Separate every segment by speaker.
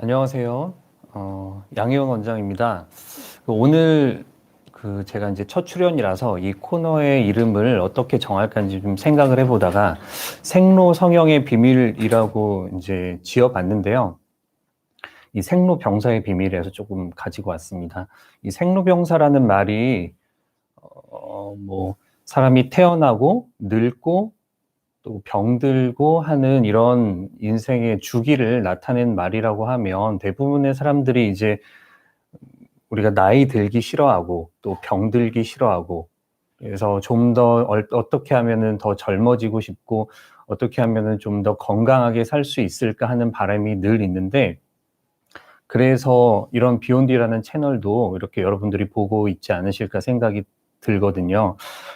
Speaker 1: 안녕하세요. 양희원 원장입니다. 오늘 제가 이제 첫 출연이라서 이 코너의 이름을 어떻게 정할까지 좀 생각을 해보다가 생로성형의 비밀이라고 이제 지어봤는데요. 이 생로병사의 비밀에서 조금 가지고 왔습니다. 이 생로병사라는 말이 사람이 태어나고 늙고 또 병들고 하는 이런 인생의 주기를 나타낸 말이라고 하면 대부분의 사람들이 이제 우리가 나이 들기 싫어하고 또 병들기 싫어하고 그래서 좀 더 어떻게 하면은 더 젊어지고 싶고 어떻게 하면은 좀 더 건강하게 살 수 있을까 하는 바람이 늘 있는데 그래서 이런 비욘디라는 채널도 이렇게 여러분들이 보고 있지 않으실까 생각이 들거든요.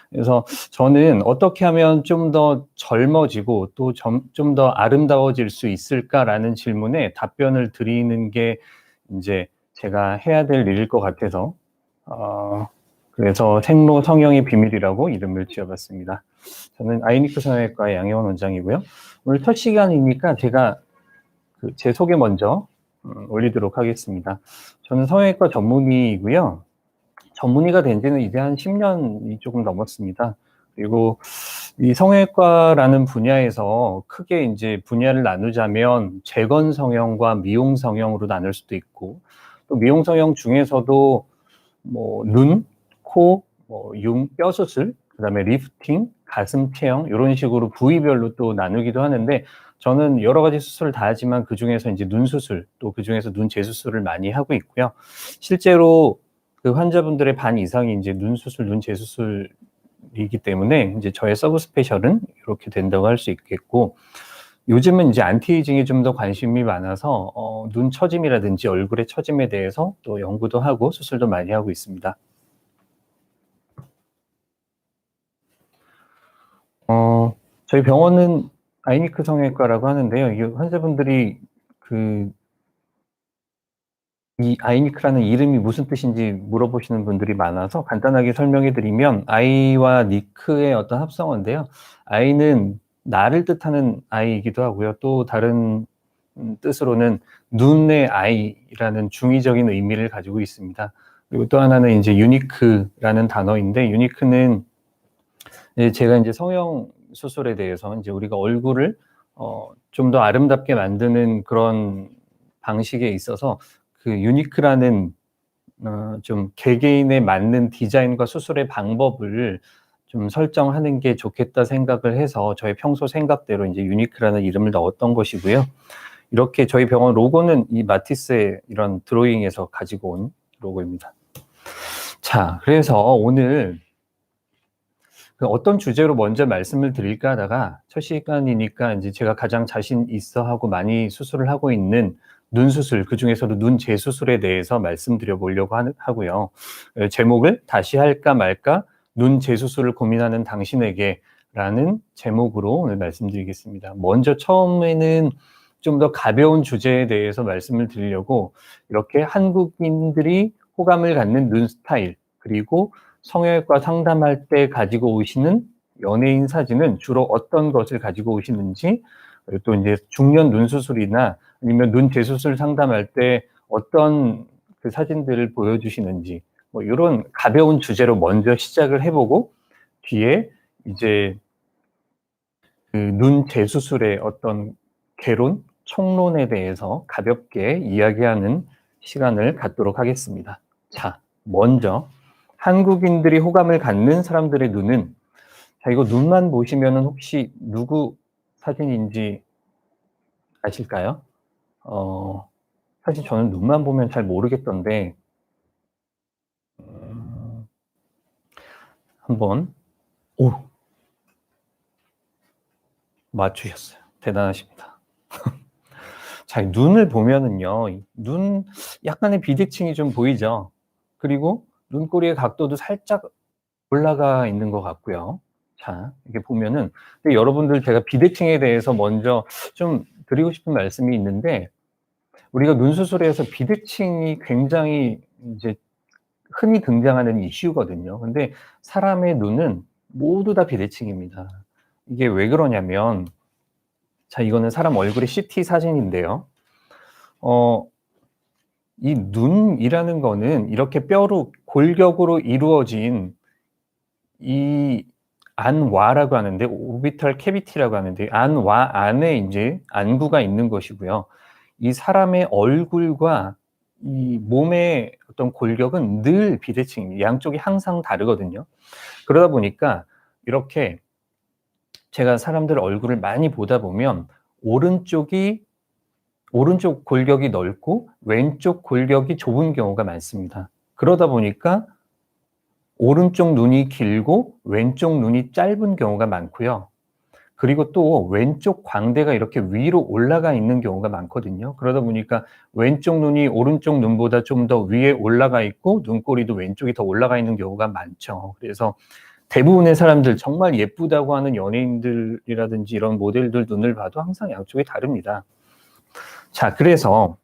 Speaker 1: 그래서 저는 어떻게 하면 좀 더 젊어지고 또 좀 더 아름다워질 수 있을까라는 질문에 답변을 드리는 게 이제 제가 해야 될 일일 것 같아서 그래서 생로성형의 비밀이라고 이름을 지어봤습니다. 저는 아이니크 성형외과의 양혜원 원장이고요. 오늘 첫 시간이니까 제가 제 소개 먼저 올리도록 하겠습니다. 저는 성형외과 전문의이고요. 전문의가 된 지는 이제 한 10년이 조금 넘었습니다. 그리고 이 성형외과라는 분야에서 크게 이제 분야를 나누자면 재건 성형과 미용 성형으로 나눌 수도 있고 또 미용 성형 중에서도 눈, 코, 뼈 수술, 그다음에 리프팅, 가슴 체형 이런 식으로 부위별로 또 나누기도 하는데 저는 여러 가지 수술을 다 하지만 그 중에서 이제 눈 수술 또 그 중에서 눈 재수술을 많이 하고 있고요. 실제로 그 환자분들의 반 이상이 이제 눈 수술, 눈 재수술이기 때문에 이제 저의 서브 스페셜은 이렇게 된다고 할 수 있겠고 요즘은 이제 안티에이징에 좀 더 관심이 많아서 눈 처짐이라든지 얼굴의 처짐에 대해서 또 연구도 하고 수술도 많이 하고 있습니다. 저희 병원은 아이니크 성형외과라고 하는데요. 이 환자분들이 이 아이니크라는 이름이 무슨 뜻인지 물어보시는 분들이 많아서 간단하게 설명해 드리면 아이와 니크의 어떤 합성어인데요. 아이는 나를 뜻하는 아이이기도 하고요. 또 다른 뜻으로는 눈의 아이라는 중의적인 의미를 가지고 있습니다. 그리고 또 하나는 이제 유니크라는 단어인데 유니크는 제가 이제 성형 수술에 대해서 이제 우리가 얼굴을 좀 더 아름답게 만드는 그런 방식에 있어서 그 유니크라는 좀 개개인에 맞는 디자인과 수술의 방법을 좀 설정하는 게 좋겠다 생각을 해서 저의 평소 생각대로 이제 유니크라는 이름을 넣었던 것이고요. 이렇게 저희 병원 로고는 이 마티스의 이런 드로잉에서 가지고 온 로고입니다. 자, 그래서 오늘 어떤 주제로 먼저 말씀을 드릴까 하다가 첫 시간이니까 이제 제가 가장 자신 있어 하고 많이 수술을 하고 있는 눈 수술, 그 중에서도 눈 재수술에 대해서 말씀드려 보려고 하고요. 제목을 다시 할까 말까 눈 재수술을 고민하는 당신에게 라는 제목으로 오늘 말씀드리겠습니다. 먼저 처음에는 좀 더 가벼운 주제에 대해서 말씀을 드리려고 이렇게 한국인들이 호감을 갖는 눈 스타일 그리고 성형외과 상담할 때 가지고 오시는 연예인 사진은 주로 어떤 것을 가지고 오시는지 그리고 또 이제 중년 눈 수술이나 아니면 눈 재수술 상담할 때 어떤 그 사진들을 보여주시는지 이런 가벼운 주제로 먼저 시작을 해보고 뒤에 이제 그 눈 재수술의 어떤 개론, 총론에 대해서 가볍게 이야기하는 시간을 갖도록 하겠습니다. 자, 먼저 한국인들이 호감을 갖는 사람들의 눈은 자, 이거 눈만 보시면은 혹시 누구 사진인지 아실까요? 사실 저는 눈만 보면 잘 모르겠던데 한번 맞추셨어요. 대단하십니다. 자, 눈을 보면은요. 눈 약간의 비대칭이 좀 보이죠? 그리고 눈꼬리의 각도도 살짝 올라가 있는 것 같고요. 자, 이렇게 보면은 근데 여러분들 제가 비대칭에 대해서 먼저 좀 드리고 싶은 말씀이 있는데 우리가 눈 수술에서 비대칭이 굉장히 이제 흔히 등장하는 이슈거든요. 근데 사람의 눈은 모두 다 비대칭입니다. 이게 왜 그러냐면 자, 이거는 사람 얼굴의 CT 사진인데요. 이 눈이라는 거는 이렇게 뼈로 골격으로 이루어진 이 안와라고 하는데 오비탈 캐비티라고 하는데 안와 안에 인제 안구가 있는 것이고요. 이 사람의 얼굴과 이 몸의 어떤 골격은 늘 비대칭입니다. 양쪽이 항상 다르거든요. 그러다 보니까 이렇게 제가 사람들 얼굴을 많이 보다 보면 오른쪽이 오른쪽 골격이 넓고 왼쪽 골격이 좁은 경우가 많습니다. 그러다 보니까 오른쪽 눈이 길고 왼쪽 눈이 짧은 경우가 많고요. 그리고 또 왼쪽 광대가 이렇게 위로 올라가 있는 경우가 많거든요. 그러다 보니까 왼쪽 눈이 오른쪽 눈보다 좀 더 위에 올라가 있고 눈꼬리도 왼쪽이 더 올라가 있는 경우가 많죠. 그래서 대부분의 사람들 정말 예쁘다고 하는 연예인들이라든지 이런 모델들 눈을 봐도 항상 양쪽이 다릅니다. 자, 그래서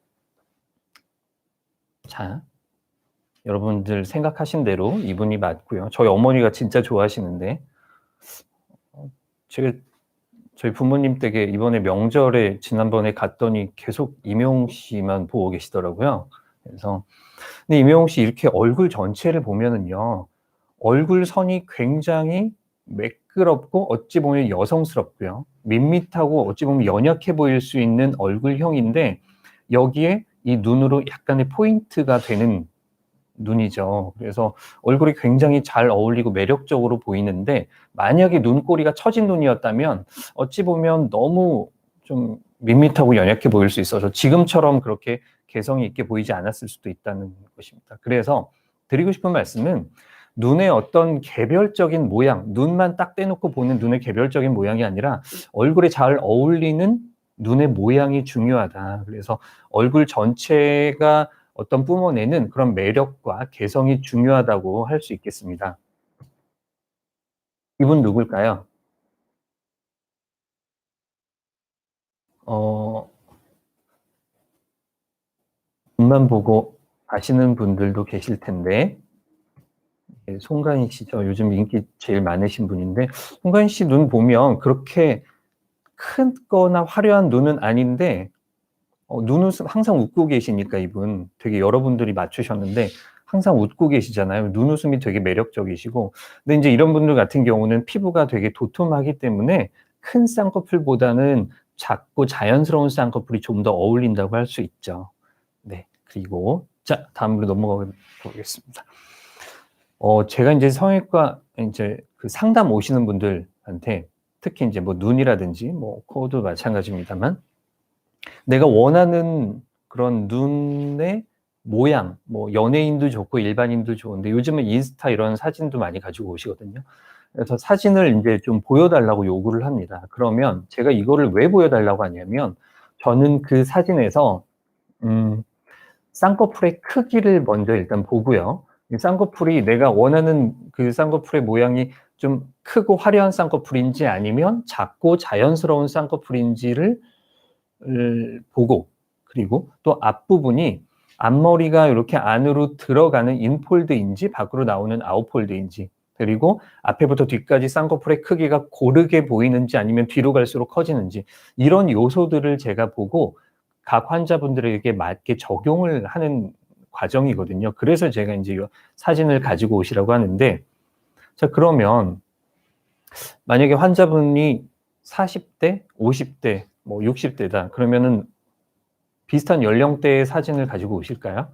Speaker 1: 자, 여러분들 생각하신 대로 이분이 맞고요. 저희 어머니가 진짜 좋아하시는데 제가 저희 부모님 댁에 이번에 명절에 지난번에 갔더니 계속 임영웅 씨만 보고 계시더라고요. 그래서 근데 임영웅 씨 이렇게 얼굴 전체를 보면은요. 얼굴 선이 굉장히 매끄럽고 어찌 보면 여성스럽고요. 밋밋하고 어찌 보면 연약해 보일 수 있는 얼굴형인데 여기에 이 눈으로 약간의 포인트가 되는 눈이죠. 그래서 얼굴이 굉장히 잘 어울리고 매력적으로 보이는데 만약에 눈꼬리가 처진 눈이었다면 어찌 보면 너무 좀 밋밋하고 연약해 보일 수 있어서 지금처럼 그렇게 개성이 있게 보이지 않았을 수도 있다는 것입니다. 그래서 드리고 싶은 말씀은 눈의 어떤 개별적인 모양, 눈만 딱 떼놓고 보는 눈의 개별적인 모양이 아니라 얼굴에 잘 어울리는 눈의 모양이 중요하다. 그래서 얼굴 전체가 어떤 뿜어내는 그런 매력과 개성이 중요하다고 할 수 있겠습니다. 이분 누굴까요? 어 눈만 보고 아시는 분들도 계실 텐데 예 송가인 씨죠. 요즘 인기 제일 많으신 분인데 송가인 씨 눈 보면 그렇게 크거나 화려한 눈은 아닌데 눈웃음 항상 웃고 계시니까 이분 되게 여러분들이 맞추셨는데 항상 웃고 계시잖아요. 눈웃음이 되게 매력적이시고 근데 인제 이런 분들 같은 경우는 피부가 되게 도톰하기 때문에 큰 쌍꺼풀보다는 작고 자연스러운 쌍꺼풀이 좀 더 어울린다고 할 수 있죠. 네. 그리고 자 다음으로 넘어가 보겠습니다. 제가 인제 성형외과 인제 그 상담 오시는 분들한테 특히 인제 뭐 눈이라든지 뭐 코도 마찬가지입니다만 내가 원하는 그런 눈의 모양, 뭐 연예인도 좋고 일반인도 좋은데 요즘은 인스타 이런 사진도 많이 가지고 오시거든요. 그래서 사진을 인제 좀 보여 달라고 요구를 합니다. 그러면 제가 이거를 왜 보여 달라고 하냐면 저는 그 사진에서 음 쌍꺼풀의 크기를 먼저 일단 보고요. 이 쌍꺼풀이 내가 원하는 그 쌍꺼풀의 모양이 좀 크고 화려한 쌍꺼풀인지 아니면 작고 자연스러운 쌍꺼풀인지를 보고 그리고 또 앞부분이 앞머리가 이렇게 안으로 들어가는 인폴드인지 밖으로 나오는 아웃폴드인지 그리고 앞에부터 뒤까지 쌍꺼풀의 크기가 고르게 보이는지 아니면 뒤로 갈수록 커지는지 이런 요소들을 제가 보고 각 환자분들에게 맞게 적용을 하는 과정이거든요. 그래서 제가 인제 요 사진을 가지고 오시라고 하는데 자 그러면 만약에 환자분이 40 대, 50 대, 뭐 60 대다 그러면은 비슷한 연령대의 사진을 가지고 오실까요?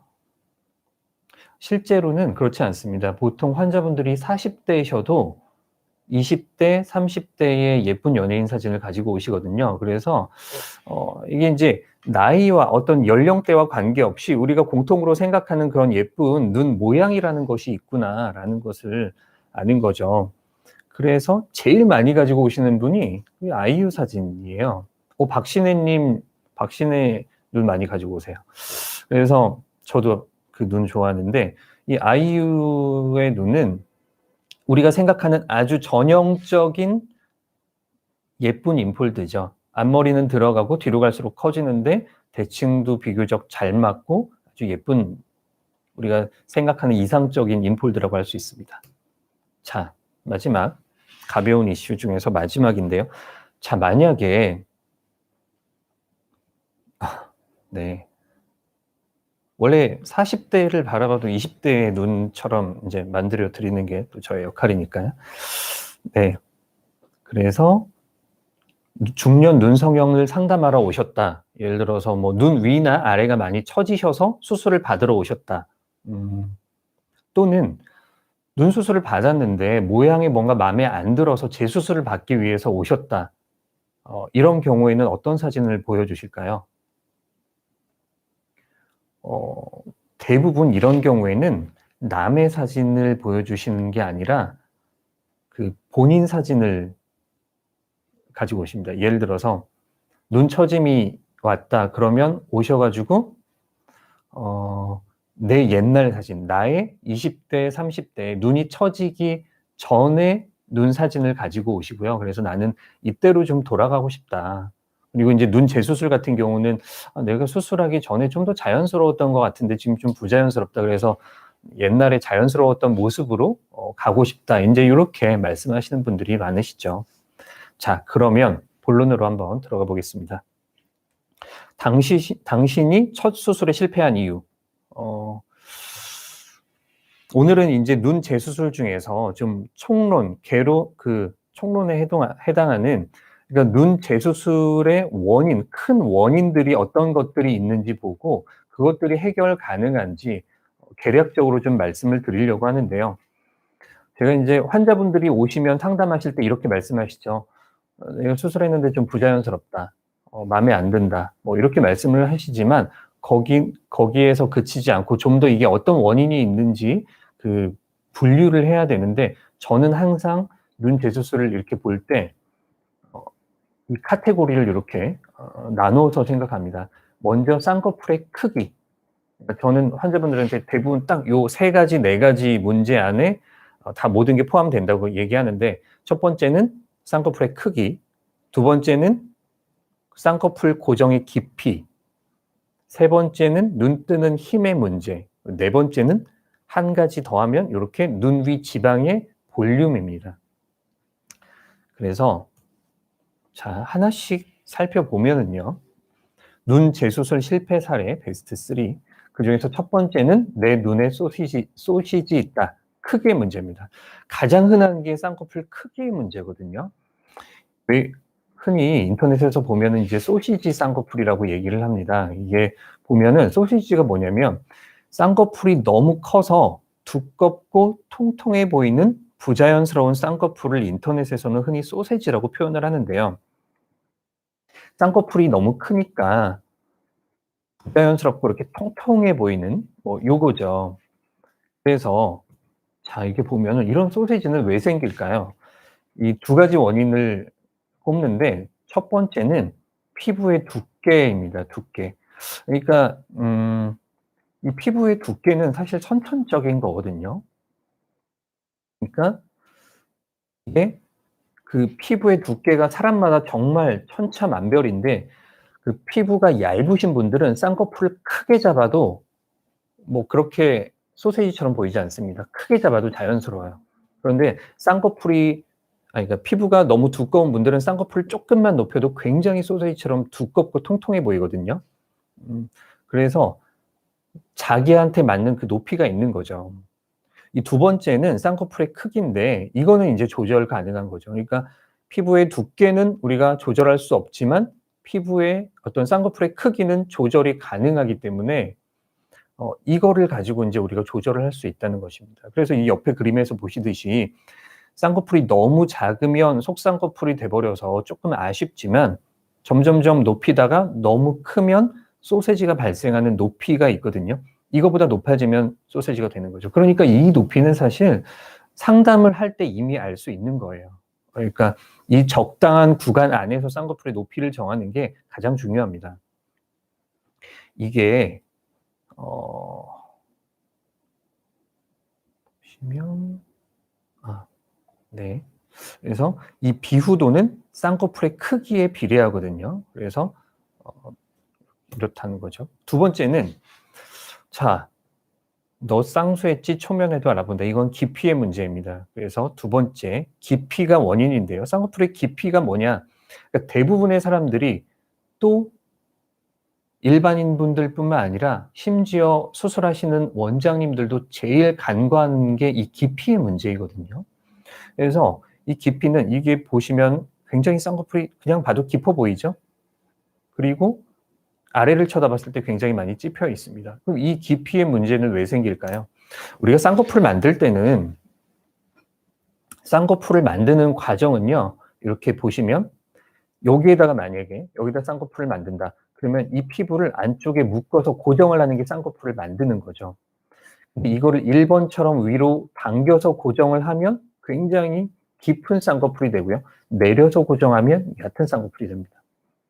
Speaker 1: 실제로는 그렇지 않습니다. 보통 환자분들이 40 대이셔도 20 대, 30 대의 예쁜 연예인 사진을 가지고 오시거든요. 그래서 이게 인제 나이와 어떤 연령대와 관계없이 우리가 공통으로 생각하는 그런 '예쁜 눈 모양이라는 것이 있구나.'라는 것을 아는 거죠. 그래서 제일 많이 가지고 오시는 분이 이 아이유 사진이에요. 박신혜 님, 박신혜 눈 많이 가지고 오세요. 그래서 저도 그 눈 좋아하는데 이 아이유의 눈은 우리가 생각하는 아주 전형적인 예쁜 인폴드죠. 앞머리는 들어가고 뒤로 갈수록 커지는데 대칭도 비교적 잘 맞고 아주 예쁜 우리가 생각하는 이상적인 인폴드라고 할 수 있습니다. 자, 마지막 가벼운 이슈 중에서 마지막인데요. 자, 만약에 네. 원래 40대를 바라봐도 20대의 눈처럼 이제 만들어 드리는 게 또 저의 역할이니까요. 네. 그래서 중년 눈 성형을 상담하러 오셨다. 예를 들어서 뭐 눈 위나 아래가 많이 처지셔서 수술을 받으러 오셨다. 또는 눈 수술을 받았는데 모양이 뭔가 마음에 안 들어서 재수술을 받기 위해서 오셨다. 이런 경우에는 어떤 사진을 보여주실까요? 어 대부분 이런 경우에는 남의 사진을 보여주시는 게 아니라 그 본인 사진을 가지고 오십니다. 예를 들어서 눈 처짐이 왔다 그러면 오셔 가지고 내 옛날 사진, 나의 20대, 30대 눈이 처지기 전에 눈 사진을 가지고 오시고요. 그래서 "나는 이때로 좀 돌아가고 싶다." 그리고 인제 눈 재수술 같은 경우는 내가 수술하기 전에 좀 더 자연스러웠던 것 같은데 지금 좀 부자연스럽다. 그래서 옛날에 자연스러웠던 모습으로 가고 싶다." 인제 요렇게 말씀하시는 분들이 많으시죠. 자, 그러면 본론으로 한번 들어가 보겠습니다. 당신이 첫 수술에 실패한 이유. 어 오늘은 인제 눈 재수술 중에서 좀 총론에 해당하는, 그러니까 눈 재수술의 원인, 큰 원인들이 어떤 것들이 있는지 보고 그것들이 해결 가능한지 개략적으로 좀 말씀을 드리려고 하는데요. 제가 인제 환자분들이 오시면 상담하실 때 이렇게 말씀하시죠. "내가 수술했는데 좀 부자연스럽다. 마음에 안 든다." 뭐 이렇게 말씀을 하시지만 거기에서 그치지 않고 좀 더 이게 어떤 원인이 있는지 그 분류를 해야 되는데, 저는 항상 눈 재수술을 이렇게 볼 때 이 카테고리를 요렇게 나누어서 생각합니다. 먼저 쌍꺼풀의 크기. 그러니까 저는 환자분들한테 대부분 딱 요 3 가지, 4 가지 문제 안에 다 모든 게 포함된다고 얘기하는데, 첫 번째는 쌍꺼풀의 크기, 두 번째는 쌍꺼풀 고정의 깊이, 세 번째는 눈 뜨는 힘의 문제, 네 번째는 한 가지 더하면 요렇게 눈 위 지방의 볼륨입니다. 그래서 자, 하나씩 살펴보면은요. 눈 재수술 실패 사례 베스트 3. 그중에서 첫 번째는 "내 눈에 소시지 있다." 크기의 문제입니다. 가장 흔한 게 쌍꺼풀 크기의 문제거든요. 왜 흔히 인터넷에서 보면은 이제 소시지 쌍꺼풀이라고 얘기를 합니다. 이게 보면은 소시지가 뭐냐면 쌍꺼풀이 너무 커서 두껍고 통통해 보이는 부자연스러운 쌍꺼풀을 인터넷에서는 흔히 소시지라고 표현을 하는데요. 쌍꺼풀이 너무 크니까 부자연스럽고 이렇게 통통해 보이는 뭐 요거죠. 그래서 자, 이게 보면은 이런 소시지는 왜 생길까요? 이 두 가지 원인을 꼽는데, 첫 번째는 피부의 두께입니다, 두께. 그러니까 이 피부의 두께는 사실 선천적인 거거든요. 그러니까 이게 그 피부의 두께가 사람마다 정말 천차만별인데, 그 피부가 얇으신 분들은 쌍꺼풀을 크게 잡아도 뭐 그렇게 소시지처럼 보이지 않습니다. 크게 잡아도 자연스러워요. 그런데 그러니까 피부가 너무 두꺼운 분들은 쌍꺼풀 쪼끔만 높여도 굉장히 소시지처럼 두껍고 통통해 보이거든요. 음 그래서 자기한테 맞는 그 높이가 있는 거죠. 이 두 번째는 쌍꺼풀의 크기인데, 이거는 인제 조절 가능한 거죠. 그러니까 피부의 두께는 우리가 조절할 수 없지만 피부의 어떤 쌍꺼풀의 크기는 조절이 가능하기 때문에 이거를 가지고 인제 우리가 조절을 할 수 있다는 것입니다. 그래서 이 옆에 그림에서 보시듯이 쌍꺼풀이 너무 작으면 속쌍꺼풀이 돼 버려서 쪼끔 아쉽지만, 점점점 높이다가 너무 크면 소시지가 발생하는 높이가 있거든요. 이거보다 높아지면 소시지가 되는 거죠. 그러니까 이 높이는 사실 상담을 할 때 이미 알 수 있는 거예요. 그러니까 이 적당한 구간 안에서 쌍꺼풀의 높이를 정하는 게 가장 중요합니다. 이게 어 보시면 네. 그래서 이 비후도는 쌍꺼풀의 크기에 비례하거든요. 그래서 어 이렇다는 거죠. 두 번째는 자, "너 쌍수했지? 초면에도 알아본다." 이건 깊이의 문제입니다. 그래서 두 번째, 깊이가 원인인데요. 쌍꺼풀의 깊이가 뭐냐? 그러니까 대부분의 사람들이 또 일반인 분들뿐만 아니라 심지어 수술하시는 원장님들도 제일 간과하는 게 이 깊이의 문제이거든요. 그래서 이 깊이는 이게 보시면 굉장히 쌍꺼풀이 그냥 봐도 깊어 보이죠? 그리고 아래를 쳐다봤을 때 굉장히 많이 찝혀 있습니다. 그럼 이 깊이의 문제는 왜 생길까요? 우리가 쌍꺼풀 만들 때는 쌍꺼풀을 만드는 과정은요. 이렇게 보시면 여기에다가 만약에 여기다 쌍꺼풀을 만든다. 그러면 이 피부를 안쪽에 묶어서 고정을 하는 게 쌍꺼풀을 만드는 거죠. 근데 이거를 1번처럼 위로 당겨서 고정을 하면 굉장히 깊은 쌍꺼풀이 되고요. 내려서 고정하면 얕은 쌍꺼풀이 됩니다.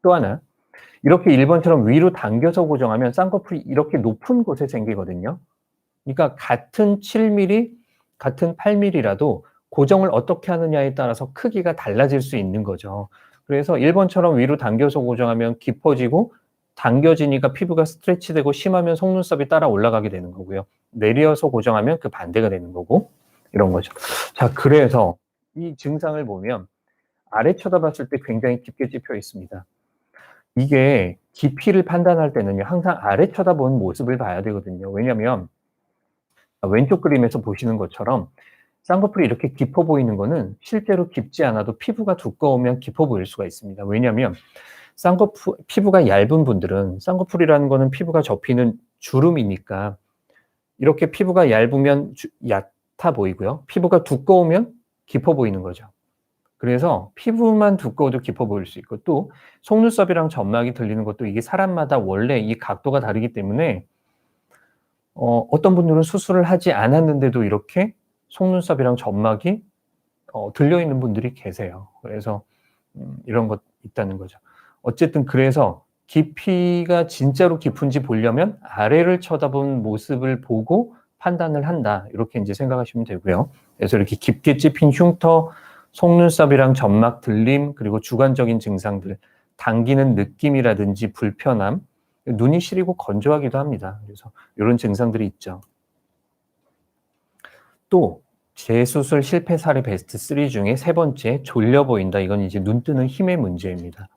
Speaker 1: 또 하나, 이렇게 1번처럼 위로 당겨서 고정하면 쌍꺼풀이 이렇게 높은 곳에 생기거든요. 그러니까 같은 7mm, 같은 8mm라도 고정을 어떻게 하느냐에 따라서 크기가 달라질 수 있는 거죠. 그래서 1번처럼 위로 당겨서 고정하면 깊어지고 당겨지니까 피부가 스트레치되고 심하면 속눈썹이 따라 올라가게 되는 거고요. 내려서 고정하면 그 반대가 되는 거고 이런 거죠. 자, 그래서 이 증상을 보면 아래 쳐다봤을 때 굉장히 깊게 찝혀 있습니다. 이게 깊이를 판단할 때는요. 항상 아래 쳐다보는 모습을 봐야 되거든요. 왜냐면 왼쪽 그림에서 보시는 것처럼 쌍꺼풀이 이렇게 깊어 보이는 거는 실제로 깊지 않아도 피부가 두꺼우면 깊어 보일 수가 있습니다. 왜냐면 피부가 얇은 분들은 쌍꺼풀이라는 거는 피부가 접히는 주름이니까 이렇게 피부가 얇으면 얕아 보이고요. 피부가 두꺼우면 깊어 보이는 거죠. 그래서 피부만 두꺼워도 깊어 보일 수 있고 또 속눈썹이랑 점막이 들리는 것도 이게 사람마다 원래 이 각도가 다르기 때문에 어떤 분들은 수술을 하지 않았는데도 이렇게 속눈썹이랑 점막이 들려있는 분들이 계세요. 그래서 이런 것 있다는 거죠. 어쨌든 그래서 깊이가 진짜로 깊은지 보려면 아래를 쳐다본 모습을 보고 판단을 한다. 이렇게 이제 생각하시면 되고요. 그래서 이렇게 깊게 찝힌 흉터, 속눈썹이랑 점막 들림, 그리고 주관적인 증상들, 당기는 느낌이라든지 불편함, 눈이 시리고 건조하기도 합니다. 그래서 이런 증상들이 있죠. 또 재수술 실패 사례 베스트 3 중에 세 번째, 졸려 보인다. 이건 이제 눈 뜨는 힘의 문제입니다.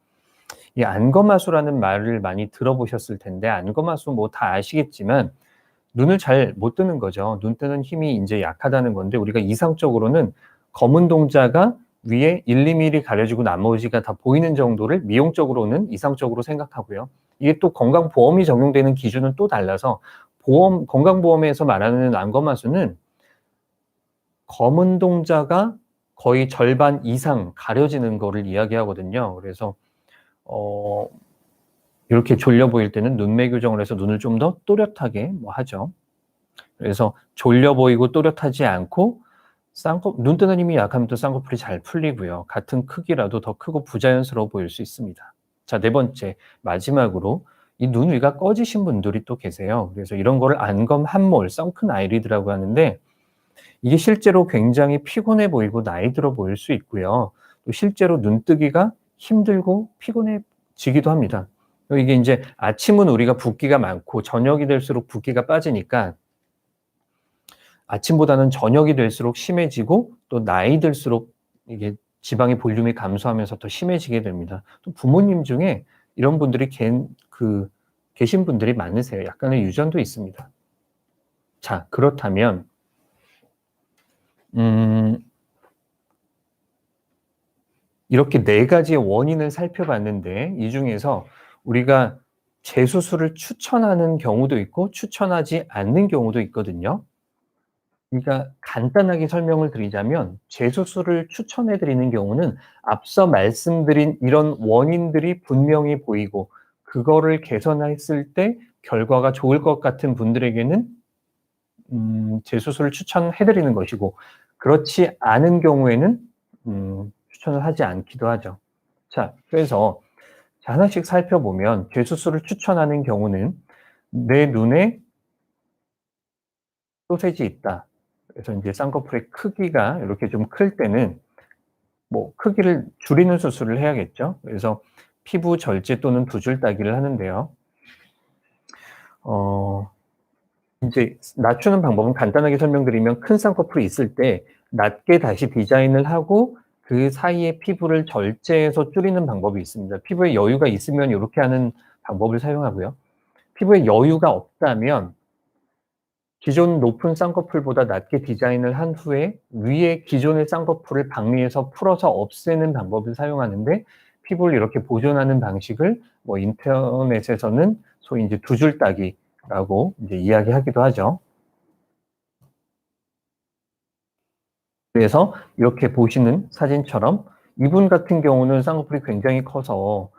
Speaker 1: 이 안검하수라는 말을 많이 들어보셨을 텐데 안검하수 뭐 다 아시겠지만 눈을 잘 못 뜨는 거죠. 눈 뜨는 힘이 이제 약하다는 건데 우리가 이상적으로는 검은 동자가 위에 1, 2mm 가려지고 나머지가 다 보이는 정도를 미용적으로는 이상적으로 생각하고요. 이게 또 건강보험이 적용되는 기준은 또 달라서 건강보험에서 말하는 안검하수는 검은 동자가 거의 절반 이상 가려지는 거를 이야기하거든요. 그래서 이렇게 졸려 보일 때는 눈매 교정을 해서 눈을 좀 더 또렷하게 하죠. 그래서 졸려 보이고 또렷하지 않고 눈 뜨는 힘이 약하면 또 쌍꺼풀이 잘 풀리고요. 같은 크기라도 더 크고 부자연스러워 보일 수 있습니다. 자, 네 번째, 마지막으로 이 눈 위가 꺼지신 분들이 또 계세요. 그래서 이런 거를 안검 함몰, 선큰 아이리드라고 하는데 이게 실제로 굉장히 피곤해 보이고 나이 들어 보일 수 있고요. 또 실제로 눈 뜨기가 힘들고 피곤해지기도 합니다. 이게 이제 아침은 우리가 붓기가 많고 저녁이 될수록 붓기가 빠지니까 아침보다는 저녁이 될수록 심해지고 또 나이 들수록 이게 지방의 볼륨이 감소하면서 더 심해지게 됩니다. 또 부모님 중에 이런 분들이 계신 분들이 많으세요. 약간의 유전도 있습니다. 자, 그렇다면 이렇게 네 가지의 원인을 살펴봤는데 이 중에서 우리가 재수술을 추천하는 경우도 있고 추천하지 않는 경우도 있거든요. 그러니까 간단하게 설명을 드리자면 재수술을 추천해 드리는 경우는 앞서 말씀드린 이런 원인들이 분명히 보이고 그거를 개선했을 때 결과가 좋을 것 같은 분들에게는 재수술을 추천해 드리는 것이고 그렇지 않은 경우에는 추천을 하지 않기도 하죠. 자, 그래서 하나씩 살펴보면 재수술을 추천하는 경우는 내 눈에 소세지 있다. 그래서 이제 쌍꺼풀의 크기가 이렇게 좀 클 때는 크기를 줄이는 수술을 해야겠죠. 그래서 피부 절제 또는 두 줄 따기를 하는데요. 이제 낮추는 방법은 간단하게 설명드리면 큰 쌍꺼풀이 있을 때 낮게 다시 디자인을 하고 그 사이에 피부를 절제해서 줄이는 방법이 있습니다. 피부에 여유가 있으면 이렇게 하는 방법을 사용하고요. 피부에 여유가 없다면 기존 높은 쌍꺼풀보다 낮게 디자인을 한 후에 위에 기존의 쌍꺼풀을 박리에서 풀어서 없애는 방법을 사용하는데, 피부를 이렇게 보존하는 방식을 뭐 인터넷에서는 소위 이제 두 줄 따기라고 이제 이야기하기도 하죠. 그래서 이렇게 보시는 사진처럼 이분 같은 경우는 쌍꺼풀이 굉장히 커서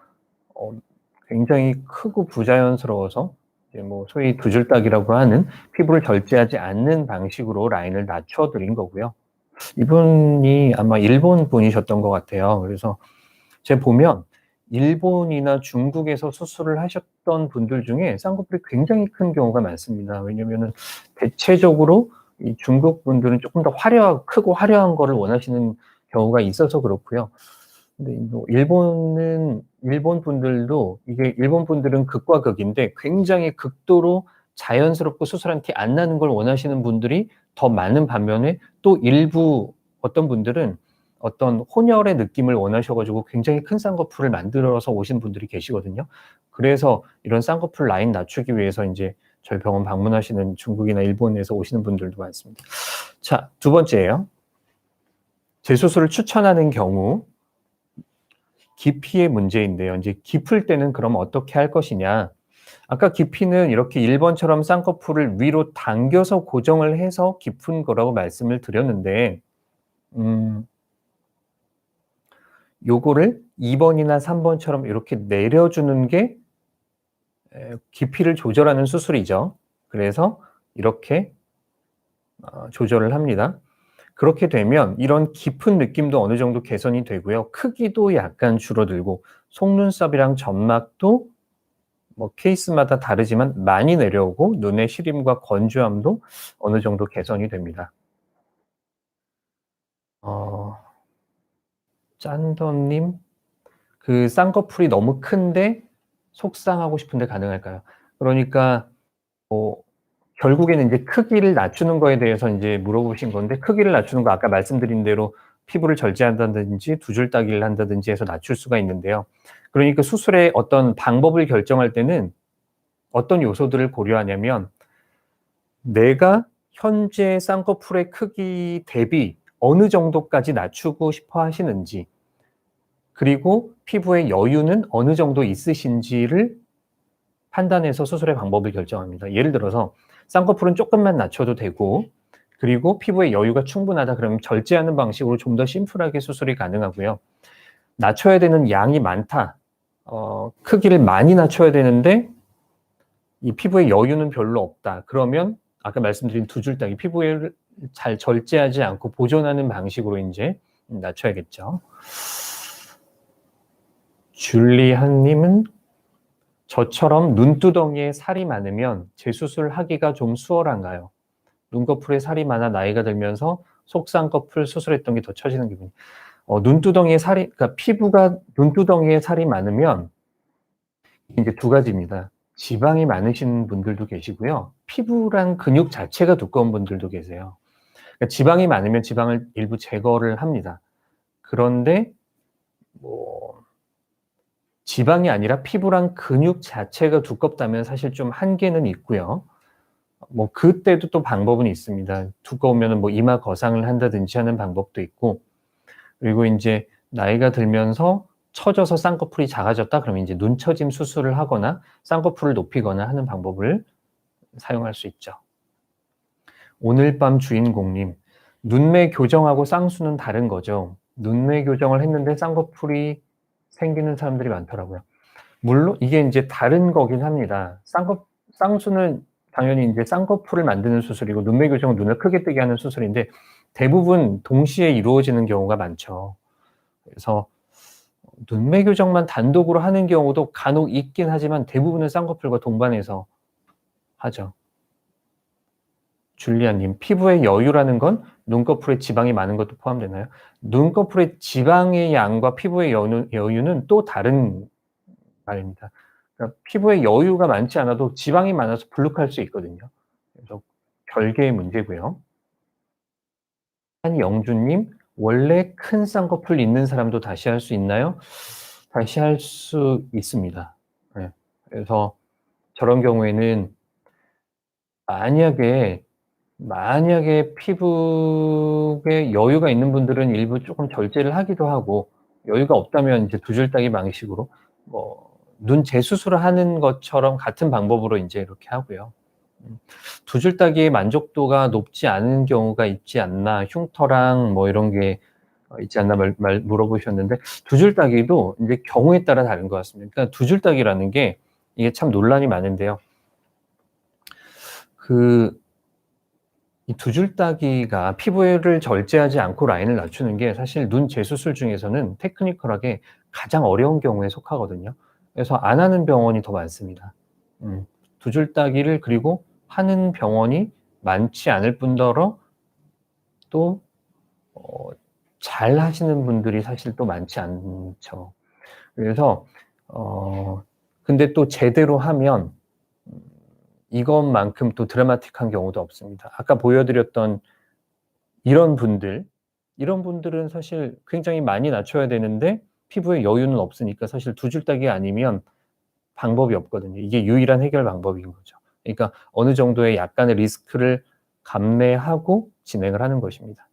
Speaker 1: 굉장히 크고 부자연스러워서 이제 뭐 소위 두 줄 따기라고 하는 피부를 절제하지 않는 방식으로 라인을 낮춰 드린 거고요. 이분이 아마 일본 분이셨던 것 같아요. 그래서 제가 보면 일본이나 중국에서 수술을 하셨던 분들 중에 쌍꺼풀이 굉장히 큰 경우가 많습니다. 왜냐면은 대체적으로 이 중국 분들은 쪼끔 더 크고 화려한 거를 원하시는 경우가 있어서 그렇고요. 근데 뭐 일본 분들도, 이게 일본 분들은 극과 극인데 굉장히 극도로 자연스럽고 수술한 티 안 나는 걸 원하시는 분들이 더 많은 반면에, 또 일부 어떤 분들은 어떤 혼혈의 느낌을 원하셔 가지고 굉장히 큰 쌍꺼풀을 만들어서 오신 분들이 계시거든요. 그래서 이런 쌍꺼풀 라인 낮추기 위해서 인제 저희 병원 방문하시는 중국이나 일본에서 오시는 분들도 많습니다. 자, 두 번째예요. 재수술을 추천하는 경우 깊이의 문제인데요. 인제 깊을 때는 그럼 어떻게 할 것이냐. 아까 깊이는 이렇게 1번처럼 쌍꺼풀을 위로 당겨서 고정을 해서 깊은 거라고 말씀을 드렸는데, 요거를 2번이나 3번처럼 이렇게 내려주는 게 깊이를 조절하는 수술이죠. 그래서 이렇게 조절을 합니다. 그렇게 되면 이런 깊은 느낌도 어느 정도 개선이 되고요. 크기도 약간 줄어들고 속눈썹이랑 점막도 뭐 케이스마다 다르지만 많이 내려오고 눈의 시림과 건조함도 어느 정도 개선이 됩니다. 어 짠더님, 그 쌍꺼풀이 너무 큰데 속상하고 싶은데 가능할까요? 그러니까 뭐 결국에는 인제 크기를 낮추는 거에 대해서 인제 물어보신 건데, 크기를 낮추는 거 아까 말씀드린 대로 피부를 절제한다든지 두 줄 따기를 한다든지 해서 낮출 수가 있는데요. 그러니까 수술의 어떤 방법을 결정할 때는 어떤 요소들을 고려하냐면, 내가 현재 쌍꺼풀의 크기 대비 어느 정도까지 낮추고 싶어 하시는지, 그리고 피부의 여유는 어느 정도 있으신지를 판단해서 수술의 방법을 결정합니다. 예를 들어서 쌍꺼풀은 쪼끔만 낮춰도 되고, 그리고 피부의 여유가 충분하다 그러면 절제하는 방식으로 좀 더 심플하게 수술이 가능하고요. 낮춰야 되는 양이 많다, 크기를 많이 낮춰야 되는데 이 피부에 여유는 별로 없다, 그러면 아까 말씀드린 두 줄 따기, 피부를 잘 절제하지 않고 보존하는 방식으로 인제 낮춰야겠죠. 줄리한 님은 저처럼 눈두덩이에 살이 많으면 재수술하기가 좀 수월한가요? 눈꺼풀에 살이 많아 나이가 들면서 속쌍꺼풀 수술했던 게 더 처지는 기분이. 눈두덩이에 살이, 그러니까 피부가 눈두덩이에 살이 많으면 이제 두 가지입니다. 지방이 많으신 분들도 계시고요. 피부랑 근육 자체가 두꺼운 분들도 계세요. 그러니까 지방이 많으면 지방을 일부 제거를 합니다. 그런데 뭐 지방이 아니라 피부랑 근육 자체가 두껍다면 사실 좀 한계는 있고요. 뭐 그때도 또 방법은 있습니다. 두꺼우면은 뭐 이마 거상을 한다든지 하는 방법도 있고, 그리고 인제 나이가 들면서 처져서 쌍꺼풀이 작아졌다 그러면 인제 눈처짐 수술을 하거나 쌍꺼풀을 높이거나 하는 방법을 사용할 수 있죠. 오늘 밤 주인공님, 눈매 교정하고 쌍수는 다른 거죠? 눈매 교정을 했는데 쌍꺼풀이 생기는 사람들이 많더라고요. 물론 이게 인제 다른 거긴 합니다. 쌍수는 당연히 인제 쌍꺼풀을 만드는 수술이고, 눈매 교정은 눈을 크게 뜨게 하는 수술인데 대부분 동시에 이루어지는 경우가 많죠. 그래서 눈매 교정만 단독으로 하는 경우도 간혹 있긴 하지만 대부분은 쌍꺼풀과 동반해서 하죠. 줄리아 님, 피부의 여유라는 건 눈꺼풀에 지방이 많은 것도 포함되나요? 눈꺼풀의 지방의 양과 피부의 여유는 또 다른 말입니다. 그러니까 피부에 여유가 많지 않아도 지방이 많아서 불룩할 수 있거든요. 그래서 별개의 문제고요. 한영주님, 원래 큰 쌍꺼풀 있는 사람도 다시 할 수 있나요? 다시 할 수 있습니다. 예. 그래서 저런 경우에는 만약에 피부에 여유가 있는 분들은 일부 조금 절제를 하기도 하고, 여유가 없다면 이제 두 줄따기 방식으로 눈 재수술을 하는 것처럼 같은 방법으로 인제 이렇게 하고요. 두 줄따기의 만족도가 높지 않은 경우가 있지 않나, 흉터랑 이런 게 있지 않나 물어보셨는데, 두 줄따기도 인제 경우에 따라 다른 것 같습니다. 그러니까 두 줄따기라는 게 이게 참 논란이 많은데요. 이 두 줄따기가 피부를 절제하지 않고 라인을 낮추는 게 사실 눈 재수술 중에서는 테크니컬하게 가장 어려운 경우에 속하거든요. 그래서 안 하는 병원이 더 많습니다. 두 줄따기를 그리고 하는 병원이 많지 않을 뿐더러 또 잘 하시는 분들이 사실 또 많지 않죠. 그래서 근데 또 제대로 하면 이것만큼 또 드라마틱한 경우도 없습니다. 아까 보여드렸던 이런 분들은 사실 굉장히 많이 낮춰야 되는데 피부에 여유는 없으니까 사실 두 줄따기 아니면 방법이 없거든요. 이게 유일한 해결 방법인 거죠. 그러니까 어느 정도의 약간의 리스크를 감내하고 진행을 하는 것입니다.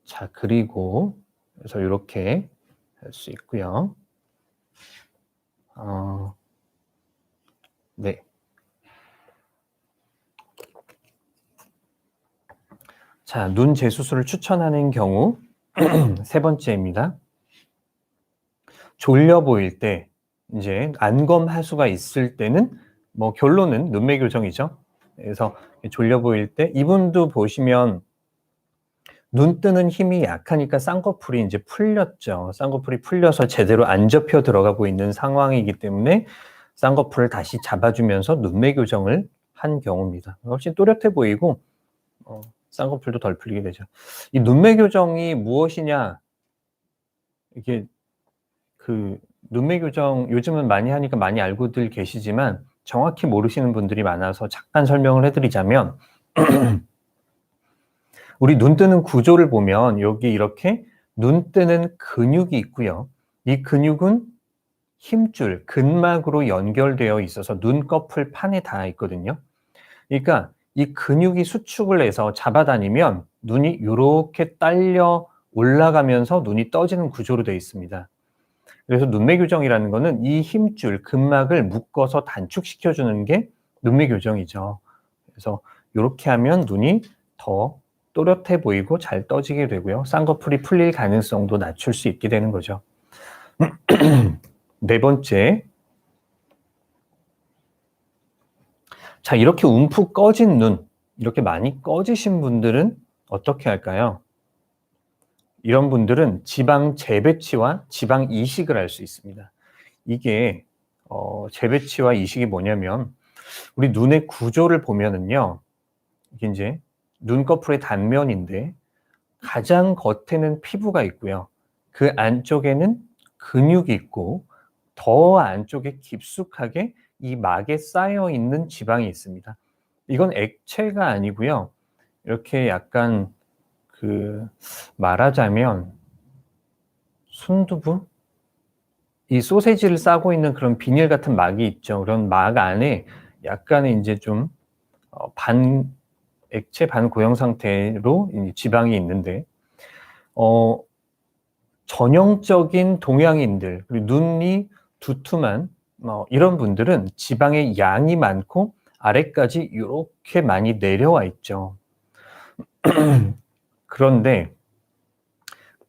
Speaker 1: 자, 그리고 그래서 요렇게 할 수 있고요. 네. 자, 눈 재수술을 추천하는 경우 세 번째입니다. 졸려 보일 때, 이제 안검 하수가 있을 때는 결론은 눈매 교정이죠. 그래서 졸려 보일 때 이분도 보시면 눈 뜨는 힘이 약하니까 쌍꺼풀이 이제 풀렸죠. 쌍꺼풀이 풀려서 제대로 안 접혀 들어가고 있는 상황이기 때문에 쌍꺼풀을 다시 잡아주면서 눈매 교정을 한 경우입니다. 훨씬 또렷해 보이고 쌍꺼풀도 덜 풀리게 되죠. 이 눈매 교정이 무엇이냐, 이게 눈매 교정 요즘은 많이 하니까 많이 알고들 계시지만 정확히 모르시는 분들이 많아서 잠깐 설명을 해드리자면 우리 눈 뜨는 구조를 보면 여기 이렇게 눈 뜨는 근육이 있고요. 이 근육은 힘줄, 근막으로 연결되어 있어서 눈꺼풀 판에 닿아 있거든요. 그러니까 이 근육이 수축을 해서 잡아다니면 눈이 이렇게 딸려 올라가면서 눈이 떠지는 구조로 되어 있습니다. 그래서 눈매 교정이라는 거는 이 힘줄, 근막을 묶어서 단축시켜주는 게 눈매 교정이죠. 그래서 이렇게 하면 눈이 더 또렷해 보이고 잘 떠지게 되고요. 쌍꺼풀이 풀릴 가능성도 낮출 수 있게 되는 거죠. 네 번째. 자, 이렇게 움푹 꺼진 눈, 이렇게 많이 꺼지신 분들은 어떻게 할까요? 이런 분들은 지방 재배치와 지방 이식을 할 수 있습니다. 이게 재배치와 이식이 뭐냐면 우리 눈의 구조를 보면은요, 이게 이제 눈꺼풀의 단면인데 가장 겉에는 피부가 있고요. 그 안쪽에는 근육이 있고 더 안쪽에 깊숙하게 이 막에 쌓여 있는 지방이 있습니다. 이건 액체가 아니고요. 이렇게 약간 말하자면 순두부? 이 소세지를 싸고 있는 그런 비닐 같은 막이 있죠. 그런 막 안에 약간의 이제 좀 반 액체 반 고형 상태로 지방이 있는데 전형적인 동양인들, 그리고 눈이 두툼한 이런 분들은 지방의 양이 많고 아래까지 이렇게 많이 내려와 있죠. 그런데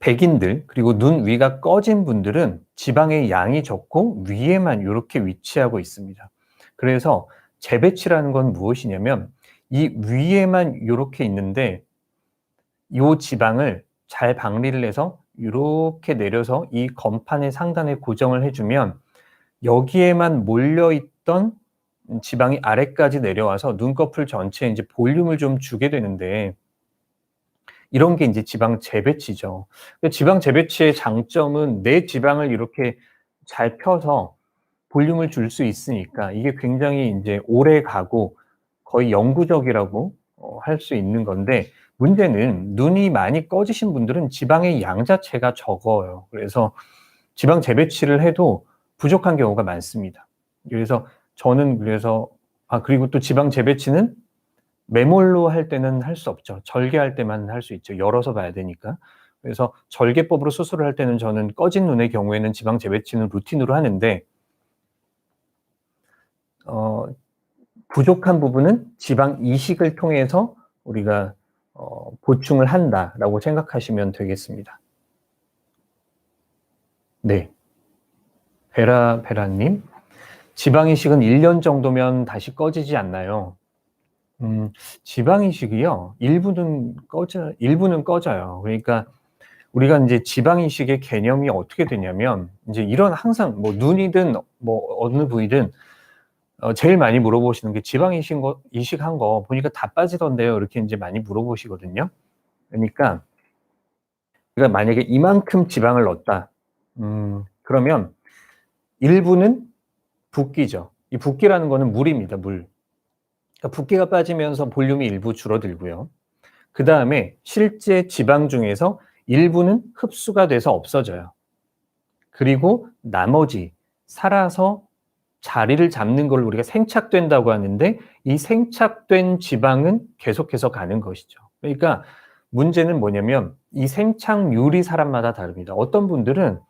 Speaker 1: 백인들, 그리고 눈 위가 꺼진 분들은 지방의 양이 적고 위에만 이렇게 위치하고 있습니다. 그래서 재배치라는 건 무엇이냐면 이 위에만 이렇게 있는데 이 지방을 잘 방리를 해서 이렇게 내려서 이 건판의 상단에 고정을 해주면 여기에만 몰려있던 지방이 아래까지 내려와서 눈꺼풀 전체에 이제 볼륨을 좀 주게 되는데, 이런 게 이제 지방 재배치죠. 지방 재배치의 장점은 내 지방을 이렇게 잘 펴서 볼륨을 줄 수 있으니까 이게 굉장히 이제 오래 가고 거의 영구적이라고 할 수 있는 건데, 문제는 눈이 많이 꺼지신 분들은 지방의 양 자체가 적어요. 그래서 지방 재배치를 해도 부족한 경우가 많습니다. 그래서 저는 그리고 또 지방 재배치는 매몰로 할 때는 할 수 없죠. 절개할 때만 할 수 있죠. 열어서 봐야 되니까. 그래서 절개법으로 수술을 할 때는 저는 꺼진 눈의 경우에는 지방 재배치는 루틴으로 하는데 부족한 부분은 지방 이식을 통해서 우리가 보충을 한다라고 생각하시면 되겠습니다. 네. 베라님. 지방 이식은 1년 정도면 다시 꺼지지 않나요? 지방 이식이요. 일부는 꺼져요. 그러니까 우리가 이제 지방 이식의 개념이 어떻게 되냐면 이제 이런 항상 뭐 눈이든 뭐 어느 부위든 제일 많이 물어보시는 게 지방 이식한 거 보니까 다 빠지던데요. 이렇게 이제 많이 물어보시거든요. 그러니까 우리가 만약에 이만큼 지방을 넣었다. 그러면 일부는 붓기죠. 이 붓기라는 거는 물입니다. 물. 그러니까 붓기가 빠지면서 볼륨이 일부 줄어들고요. 그다음에 실제 지방 중에서 일부는 흡수가 돼서 없어져요. 그리고 나머지 살아서 자리를 잡는 걸 우리가 생착된다고 하는데 이 생착된 지방은 계속해서 가는 것이죠. 그러니까 문제는 뭐냐면 이 생착률이 사람마다 다릅니다. 어떤 분들은